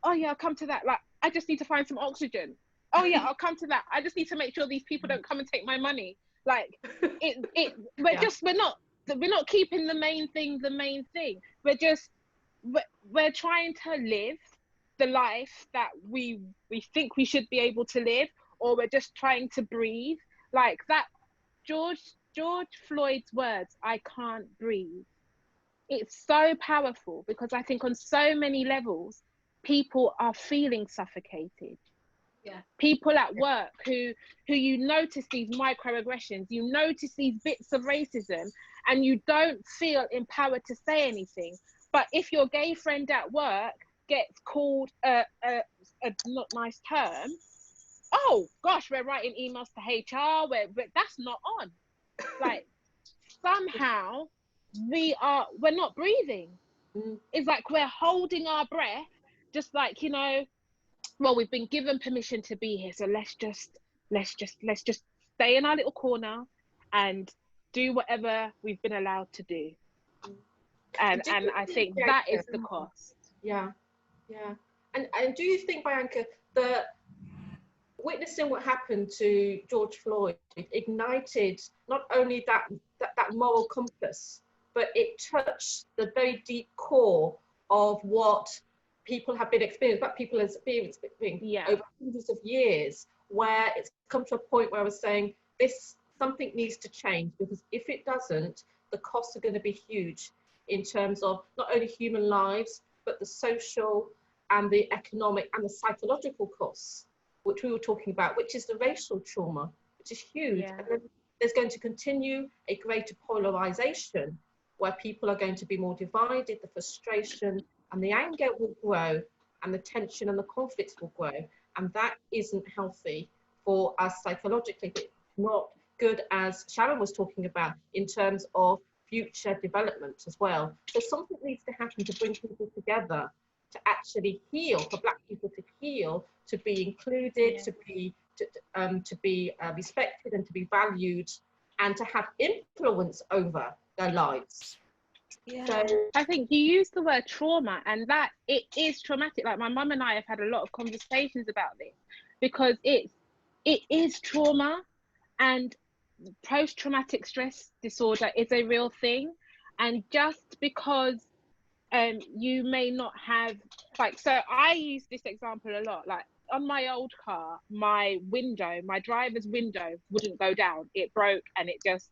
oh yeah, I'll come to that. Like, I just need to find some oxygen. Oh yeah, I'll come to that. I just need to make sure these people don't come and take my money. Like we're not keeping the main thing the main thing. We're trying to live the life that we think we should be able to live, or we're just trying to breathe. Like that George Floyd's words, "I can't breathe." It's so powerful, because I think on so many levels, people are feeling suffocated. Yeah. People at work who you notice these microaggressions, you notice these bits of racism, and you don't feel empowered to say anything. But if your gay friend at work gets called a not nice term, oh gosh, we're writing emails to HR, that's not on. Like somehow we're not breathing. It's like we're holding our breath, just like, you know, well, we've been given permission to be here, so let's just stay in our little corner and do whatever we've been allowed to do. And I think that is the cost. Yeah. And do you think, Bionca, that witnessing what happened to George Floyd ignited not only that moral compass, but it touched the very deep core of what people have been experiencing, what people have experienced over hundreds of years, where it's come to a point where I was saying something needs to change, because if it doesn't, the costs are going to be huge in terms of not only human lives, but the social and the economic and the psychological costs, which we were talking about, which is the racial trauma, which is huge. Yeah. And then there's going to continue a greater polarization, where people are going to be more divided, the frustration and the anger will grow, and the tension and the conflicts will grow. And that isn't healthy for us psychologically. It's not good, as Sharon was talking about, in terms of future development as well. So something needs to happen to bring people together, to actually heal, for Black people to heal, to be included, to be respected and to be valued, and to have influence over their lives. Yeah. So I think you use the word trauma, and that it is traumatic. Like my mum and I have had a lot of conversations about this, because it is trauma, and post-traumatic stress disorder is a real thing. And just because you may not have, like, so I use this example a lot, like on my old car, my driver's window wouldn't go down. It broke, and it just,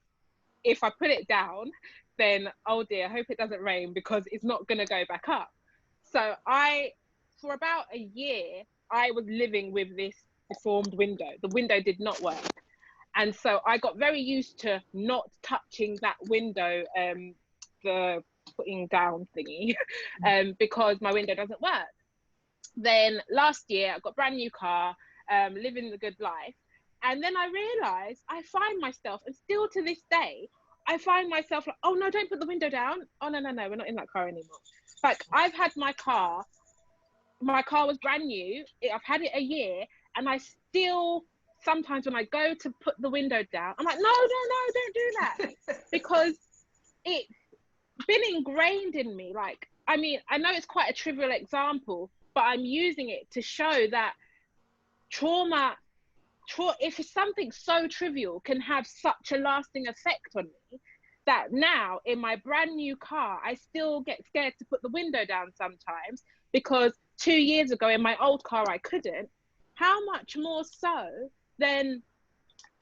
if I put it down, then, oh dear, I hope it doesn't rain, because it's not going to go back up. So for about a year, I was living with this deformed window. The window did not work. And so I got very used to not touching that window, the putting down thingy, because my window doesn't work. Then last year, I got a brand new car, living the good life. And then I realized I find myself, and still to this day, I find myself like, oh no, don't put the window down. Oh no, we're not in that car anymore. Like, I've had my car was brand new. I've had it a year, and I still, sometimes when I go to put the window down, I'm like, no, don't do that. Because it's been ingrained in me. Like, I mean, I know it's quite a trivial example, but I'm using it to show that trauma, if something so trivial can have such a lasting effect on me, that now in my brand new car, I still get scared to put the window down sometimes, because 2 years ago in my old car, I couldn't. How much more so than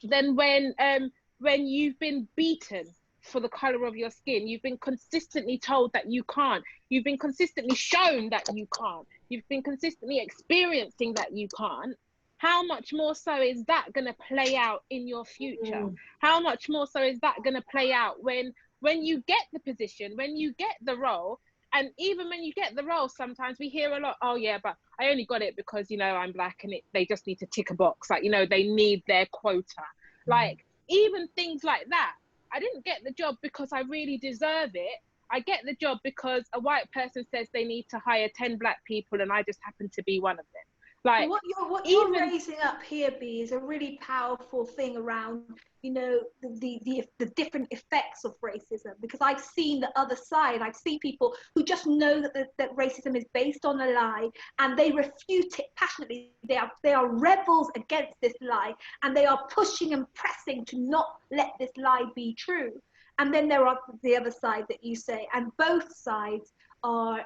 when you've been beaten for the color of your skin, you've been consistently told that you can't, you've been consistently shown that you can't, you've been consistently experiencing that you can't. How much more so is that going to play out in your future? How much more so is that going to play out when you get the position, when you get the role? And even when you get the role, sometimes we hear a lot, oh yeah, but I only got it because, you know, I'm Black, and they just need to tick a box. Like, you know, they need their quota. Like, even things like that. I didn't get the job because I really deserve it. I get the job because a white person says they need to hire 10 Black people, and I just happen to be one of them. Like, what you're raising up here, B, is a really powerful thing around, you know, the different effects of racism. Because I've seen the other side. I've seen people who just know that racism is based on a lie, and they refute it passionately. They are rebels against this lie, and they are pushing and pressing to not let this lie be true. And then there are the other side that you say, and both sides are,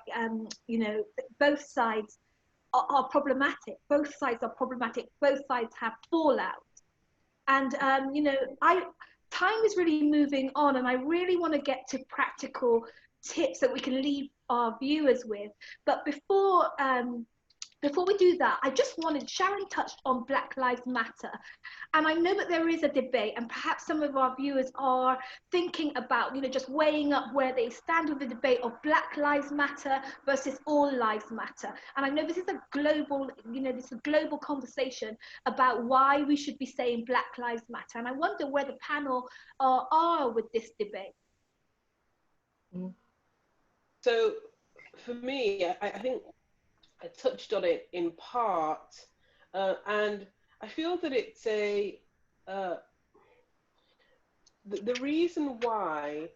you know, both sides are problematic. Both sides are problematic. Both sides have fallout. And, you know, time is really moving on, and I really want to get to practical tips that we can leave our viewers with. But before we do that, I just wanted, Sharon touched on Black Lives Matter. And I know that there is a debate, and perhaps some of our viewers are thinking about, you know, just weighing up where they stand with the debate of Black Lives Matter versus All Lives Matter. And I know this is a global, you know, this is a global conversation about why we should be saying Black Lives Matter. And I wonder where the panel are with this debate. So for me, I think I touched on it in part, and I feel that it's the reason why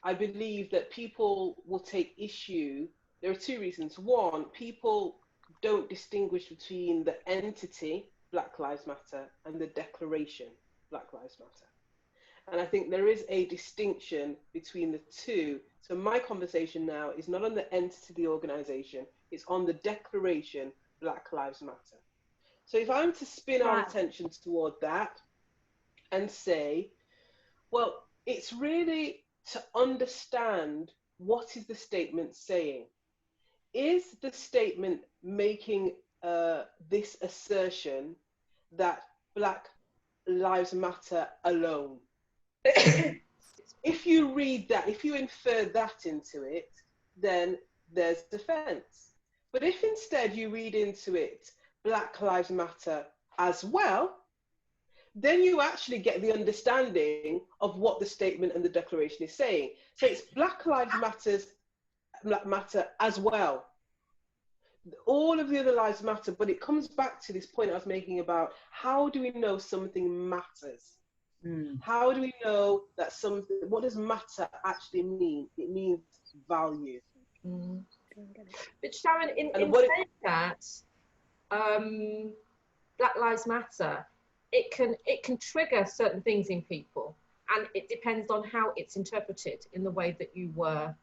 I believe that people will take issue. There are two reasons. One, people don't distinguish between the entity Black Lives Matter and the declaration Black Lives Matter. And I think there is a distinction between the two. So my conversation now is not on the entity of the organization, it's on the declaration Black Lives Matter. So if I'm to spin our attention toward that and say, well, it's really to understand what is the statement saying. Is the statement making this assertion that Black Lives Matter alone? If you read that, if you infer that into it, then there's defense. But if instead you read into it Black Lives Matter as well, then you actually get the understanding of what the statement and the declaration is saying. So it's Black Lives Matter as well. All of the other lives matter, but it comes back to this point I was making about how do we know something matters? How do we know that something, what does matter actually mean? It means value. But Sharon, in saying that, Black Lives Matter, it can trigger certain things in people, and it depends on how it's interpreted in the way that you were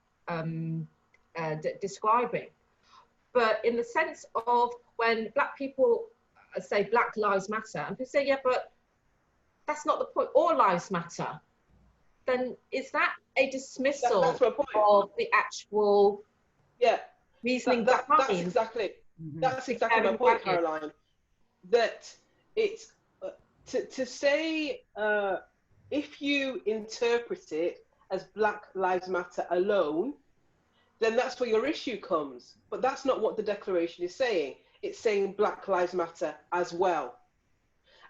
describing. But in the sense of when Black people say Black Lives Matter, and people say, yeah, but that's not the point, all lives matter, then is that a dismissal of the actual reasoning behind? That's exactly my point, Caroline. That it's to say if you interpret it as Black Lives Matter alone, then that's where your issue comes. But that's not what the declaration is saying. It's saying Black Lives Matter as well.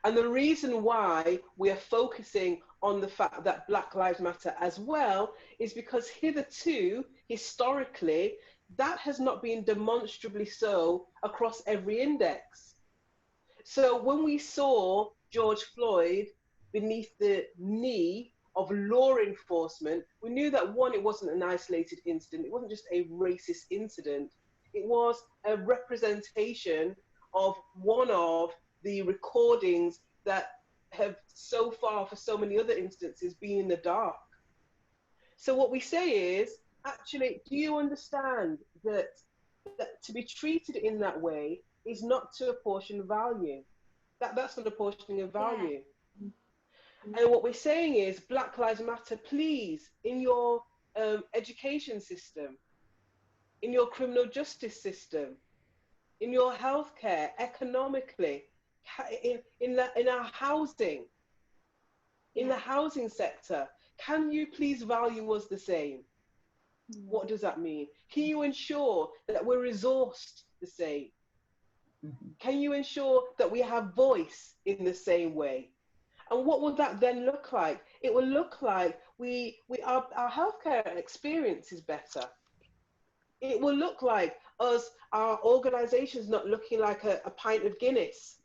And the reason why we are focusing on the fact that Black Lives Matter as well is because hitherto, historically, that has not been demonstrably so across every index. So when we saw George Floyd beneath the knee of law enforcement, we knew that one, it wasn't an isolated incident. It wasn't just a racist incident. It was a representation of one of the recordings that have so far, for so many other instances, been in the dark. So what we say is, actually, do you understand that to be treated in that way is not to apportion value? That's not apportioning of value. And what we're saying is, Black Lives Matter, please, in your education system, in your criminal justice system, in your healthcare, economically, in our housing, in the housing sector, can you please value us the same? What does that mean? Can you ensure that we're resourced the same? Can you ensure that we have voice in the same way? And what will that then look like? It will look like our healthcare experience is better. It will look like us, our organizations not looking like a pint of Guinness.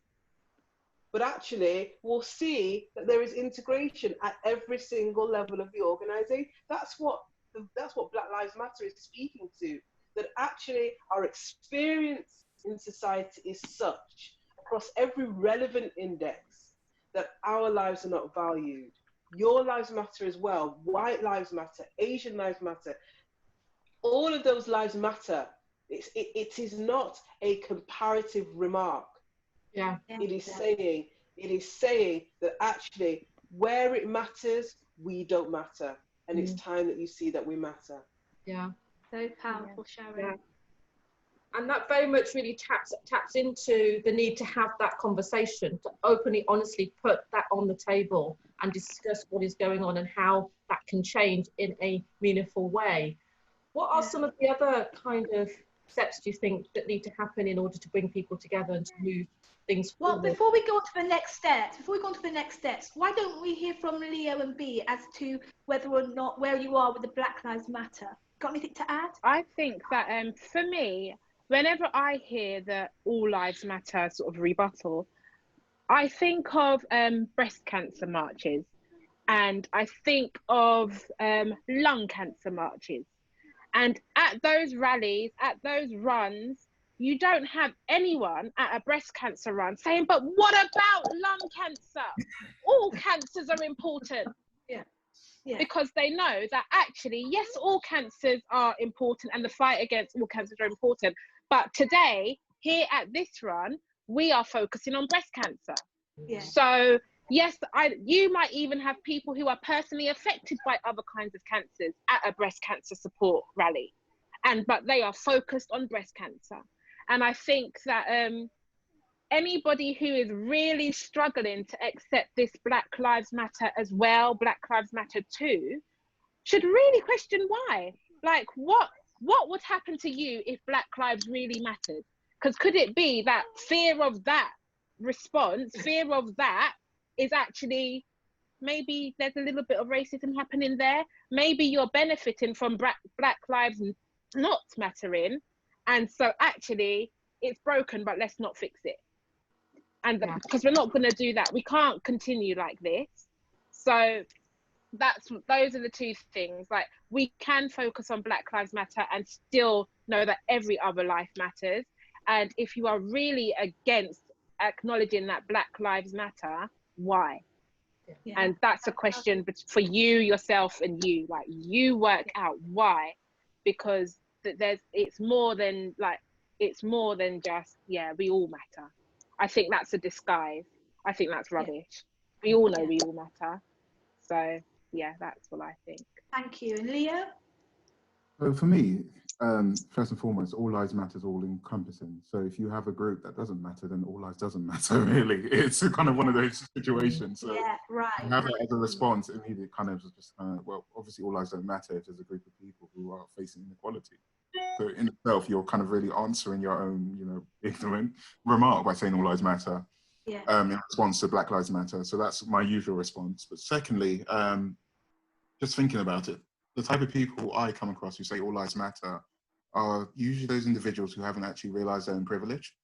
But actually, we'll see that there is integration at every single level of the organization. That's what Black Lives Matter is speaking to, that actually our experience in society is such, across every relevant index, that our lives are not valued. Your lives matter as well. White lives matter. Asian lives matter. All of those lives matter. It is not a comparative remark. Yeah. It is saying that actually where it matters, we don't matter. And it's time that you see that we matter. Yeah. So powerful, Sharon. Yeah. And that very much really taps into the need to have that conversation, to openly, honestly put that on the table and discuss what is going on and how that can change in a meaningful way. What are some of the other kind of steps do you think that need to happen in order to bring people together and to move things forward? Well, before we go on to the next steps, why don't we hear from Leo and B as to whether or not where you are with the Black Lives Matter? Got anything to add? I think that for me, whenever I hear the All Lives Matter sort of rebuttal, I think of breast cancer marches, and I think of lung cancer marches. And at those rallies, at those runs, you don't have anyone at a breast cancer run saying, but what about lung cancer? All cancers are important. Yeah. Because they know that actually, yes, all cancers are important and the fight against all cancers are important. But today, here at this run, we are focusing on breast cancer. Yeah. So yes, you might even have people who are personally affected by other kinds of cancers at a breast cancer support rally, but they are focused on breast cancer. And I think that anybody who is really struggling to accept this Black Lives Matter as well, Black Lives Matter too, should really question why. Like, what would happen to you if Black lives really mattered? Because could it be that fear of that response, fear of that is actually, maybe there's a little bit of racism happening there. Maybe you're benefiting from Black lives not mattering. And so actually it's broken, but let's not fix it. And because we're not going to do that, we can't continue like this. So those are the two things. Like, we can focus on Black Lives Matter and still know that every other life matters. And if you are really against acknowledging that Black Lives Matter, why? Yeah. And that's a question for you, yourself, and you. Like, you work out why, because it's more than just, yeah, we all matter. I think that's a disguise. I think that's rubbish. We all know we all matter. So yeah, that's what I think. Thank you. And Leo? So for me, first and foremost, all lives matter is all encompassing. So if you have a group that doesn't matter, then all lives doesn't matter, really. It's kind of one of those situations. So yeah, right. You have it as a response, immediately kind of just well, obviously all lives don't matter if there's a group of people who are facing inequality. So in itself, you're kind of really answering your own, ignorant remark by saying all lives matter. Yeah. In response to Black Lives Matter. So that's my usual response. But secondly, just thinking about it, the type of people I come across who say all lives matter are usually those individuals who haven't actually realized their own privilege.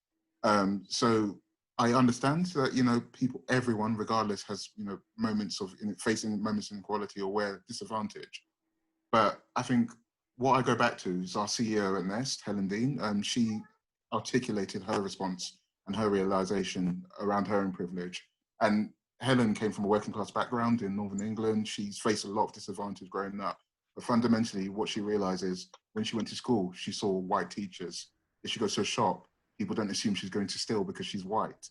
So I understand that, everyone, regardless, has, moments of facing moments of inequality or where disadvantage. But I think what I go back to is our CEO at Nest, Helen Dean. She articulated her response and her realization around her own privilege. And Helen came from a working class background in Northern England. She's faced a lot of disadvantage growing up. But fundamentally, what she realizes when she went to school, she saw white teachers. If she goes to a shop, people don't assume she's going to steal because she's white.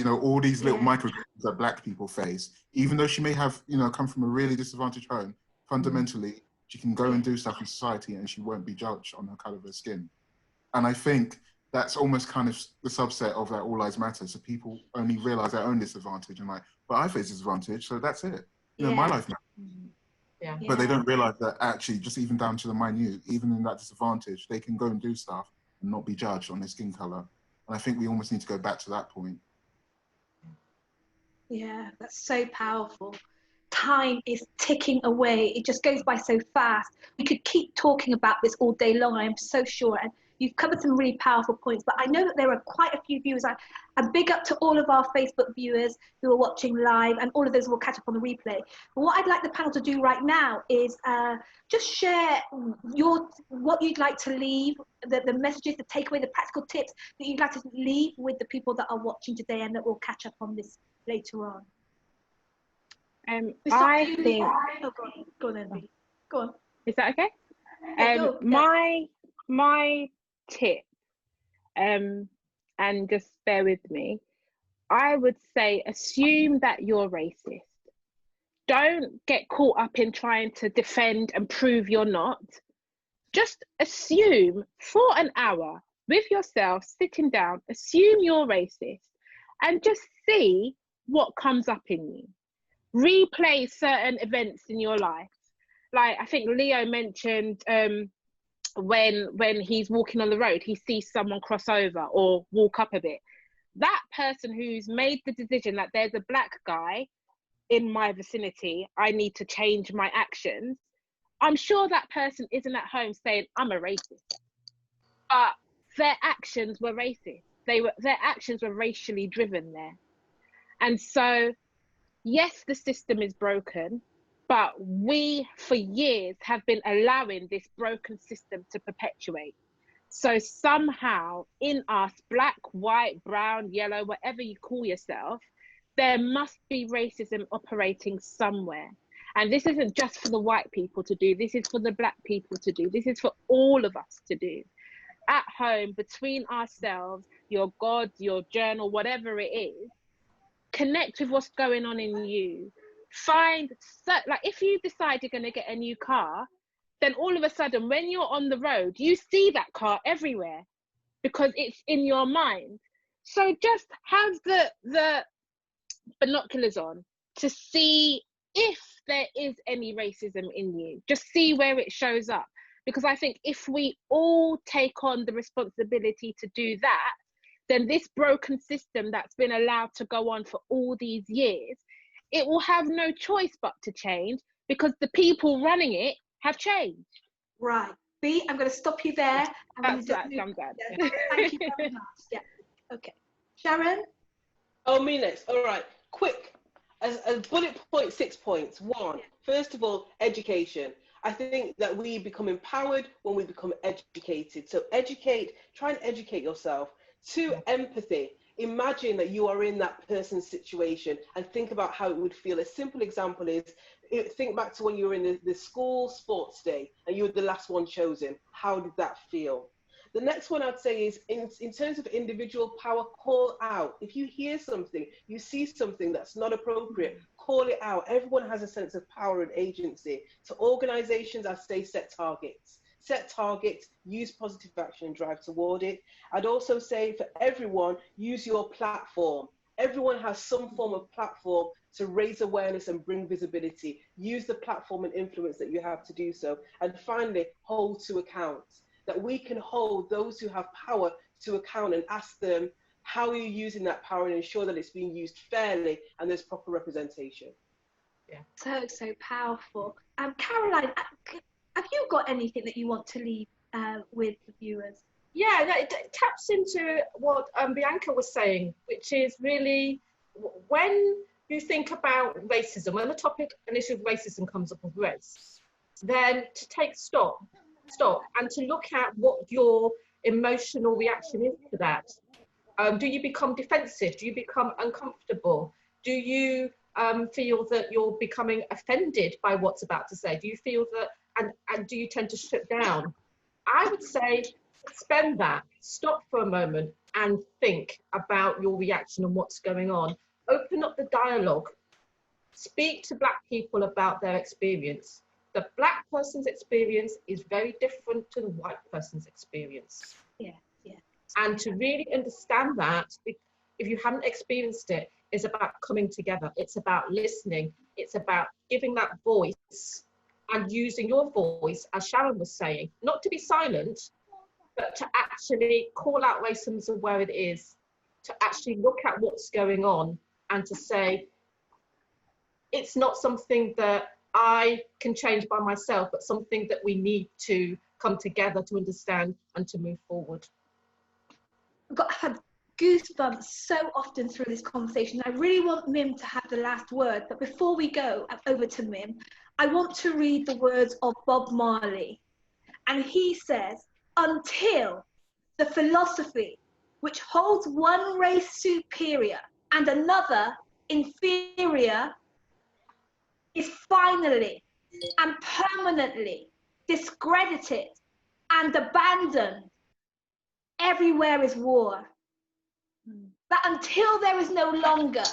All these little microaggressions that Black people face, even though she may have, come from a really disadvantaged home, fundamentally, she can go and do stuff in society and she won't be judged on her color of her skin. And I think that's almost kind of the subset of that all lives matter. So people only realize their own disadvantage and but I face disadvantage, so that's it. My life matters. Yeah. But they don't realize that actually, just even down to the minute, even in that disadvantage, they can go and do stuff and not be judged on their skin color. And I think we almost need to go back to that point. Yeah, that's so powerful. time is ticking away. It just goes by so fast. We could keep talking about this all day long, I am so sure. And you've covered some really powerful points, but I know that there are quite a few viewers. And big up to all of our Facebook viewers who are watching live, and all of those will catch up on the replay. But what I'd like the panel to do right now is just share what you'd like to leave, the messages, the takeaway, the practical tips that you'd like to leave with the people that are watching today, and that will catch up on this later on. I think. Oh, go on, Envy. Go on. Is that okay? Yeah, my tip, and just bear with me, I would say assume that you're racist. Don't get caught up in trying to defend and prove you're not. Just assume for an hour with yourself, sitting down, assume you're racist, and just see what comes up in you. Replay certain events in your life. Like I think Leo mentioned when he's walking on the road, he sees someone cross over or walk up a bit. That person who's made the decision that there's a black guy in my vicinity, I need to change my actions. I'm sure that person isn't at home saying, I'm a racist. But their actions were racist. Their actions were racially driven there. And so, yes, the system is broken, but we, for years, have been allowing this broken system to perpetuate. So somehow in us, black, white, brown, yellow, whatever you call yourself, there must be racism operating somewhere. And this isn't just for the white people to do. This is for the black people to do. This is for all of us to do. At home, between ourselves, your God, your journal, whatever it is, connect with what's going on in you. Find, like if you decide you're going to get a new car, then all of a sudden when you're on the road, you see that car everywhere because it's in your mind. So just have the binoculars on to see if there is any racism in you. Just see where it shows up. Because I think if we all take on the responsibility to do that, then this broken system that's been allowed to go on for all these years, it will have no choice but to change because the people running it have changed. Right. B, I'm going to stop you there. I'm glad. Yeah. Thank you very much. Yeah. Okay. Sharon? Oh, me next. All right. Quick. As bullet point, 6 points. One, first of all, education. I think that we become empowered when we become educated. So try and educate yourself. 2, empathy. Imagine that you are in that person's situation and think about how it would feel. A simple example is, think back to when you were in the school sports day and you were the last one chosen. How did that feel? The next one I'd say is in terms of individual power, call out. If you hear something, you see something that's not appropriate, call it out. Everyone has a sense of power and agency. To organizations, I'd say set targets. Set targets, use positive action and drive toward it. I'd also say for everyone, use your platform. Everyone has some form of platform to raise awareness and bring visibility. Use the platform and influence that you have to do so. And finally, hold to account. That we can hold those who have power to account and ask them, how are you using that power, and ensure that it's being used fairly and there's proper representation. Yeah. So powerful. Caroline, have you got anything that you want to leave with the viewers? Yeah, it taps into what Bionca was saying, which is really when you think about racism, when the topic and issue of racism comes up with race, then to take stop and to look at what your emotional reaction is to that. Do you become defensive? Do you become uncomfortable? Do you feel that you're becoming offended by what's about to say? Do you feel that, and do you tend to shut down? I would say suspend that, stop for a moment and think about your reaction and what's going on. Open up the dialogue. Speak to Black people about their experience. The Black person's experience is very different to the white person's experience. Yeah. And to really understand that, if you haven't experienced it, is about coming together. It's about listening. It's about giving that voice and using your voice, as Sharon was saying, not to be silent, but to actually call out racism where it is, to actually look at what's going on and to say, it's not something that I can change by myself, but something that we need to come together to understand and to move forward. I've had goosebumps so often through this conversation. I really want Mim to have the last word, but before we go over to Mim, I want to read the words of Bob Marley. And he says, until the philosophy which holds one race superior and another inferior is finally and permanently discredited and abandoned, everywhere is war. That until there is no longer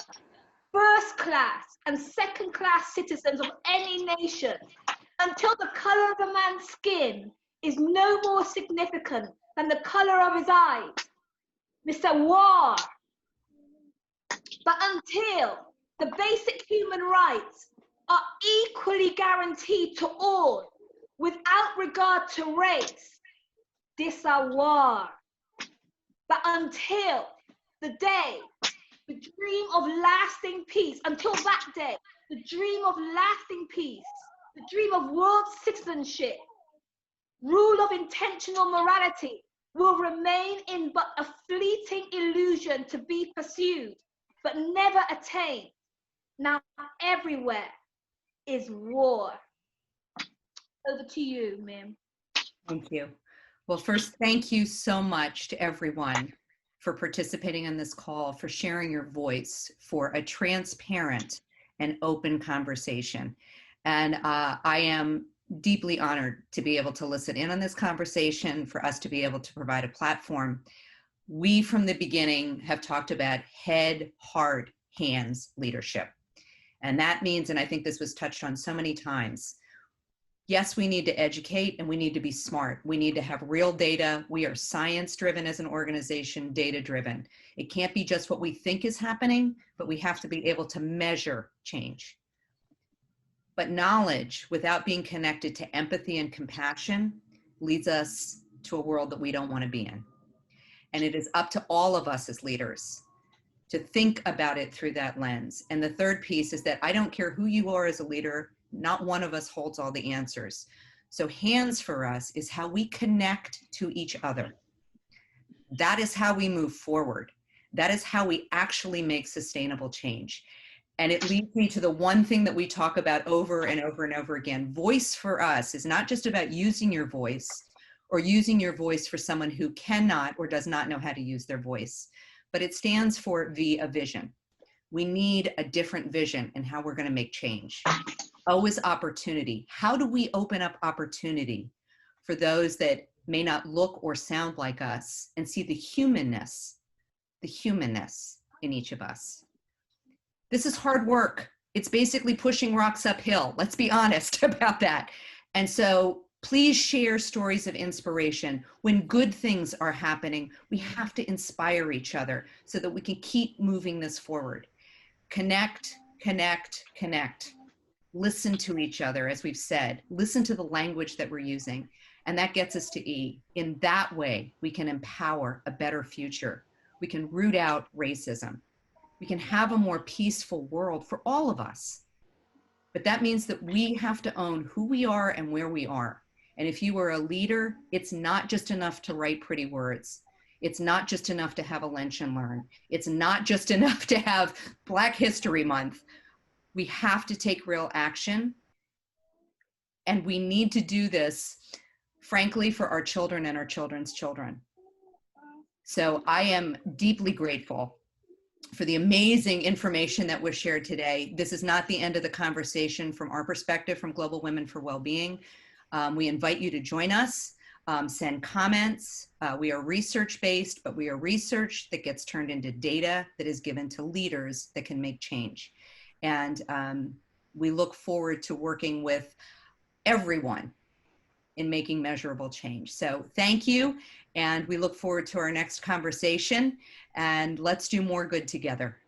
first class and second class citizens of any nation, until the color of a man's skin is no more significant than the color of his eyes, Mr. War. But until the basic human rights are equally guaranteed to all without regard to race, this a war. But until the day, the dream of lasting peace, until that day, the dream of lasting peace, the dream of world citizenship, rule of intentional morality will remain in but a fleeting illusion to be pursued, but never attained. Now everywhere is war. Over to you, Mim. Thank you. Well, first, thank you so much to everyone for participating in this call, for sharing your voice, for a transparent and open conversation. And I am deeply honored to be able to listen in on this conversation, for us to be able to provide a platform. We, from the beginning, have talked about head, heart, hands leadership. And that means, and I think this was touched on so many times, yes, we need to educate and we need to be smart. We need to have real data. We are science-driven as an organization, data-driven. It can't be just what we think is happening, but we have to be able to measure change. But knowledge, without being connected to empathy and compassion, leads us to a world that we don't want to be in. And it is up to all of us as leaders to think about it through that lens. And the third piece is that I don't care who you are as a leader, not one of us holds all the answers. So hands for us is how we connect to each other. That is how we move forward. That is how we actually make sustainable change. And it leads me to the one thing that we talk about over and over and over again. Voice for us is not just about using your voice or using your voice for someone who cannot or does not know how to use their voice, but it stands for V, a vision. We need a different vision in how we're going to make change. O is opportunity. How do we open up opportunity for those that may not look or sound like us and see the humanness in each of us? This is hard work. It's basically pushing rocks uphill. Let's be honest about that. And so please share stories of inspiration. When good things are happening, we have to inspire each other so that we can keep moving this forward. Connect, connect, connect. Listen to each other, as we've said. Listen to the language that we're using. And that gets us to E. In that way, we can empower a better future. We can root out racism. We can have a more peaceful world for all of us. But that means that we have to own who we are and where we are. And if you are a leader, it's not just enough to write pretty words. It's not just enough to have a lunch and learn. It's not just enough to have Black History Month. We have to take real action. And we need to do this, frankly, for our children and our children's children. So I am deeply grateful for the amazing information that was shared today. This is not the end of the conversation from our perspective, from Global Women for Wellbeing. We invite you to join us, send comments. We are research-based, but we are research that gets turned into data that is given to leaders that can make change. And we look forward to working with everyone in making measurable change. So thank you. And we look forward to our next conversation, and let's do more good together.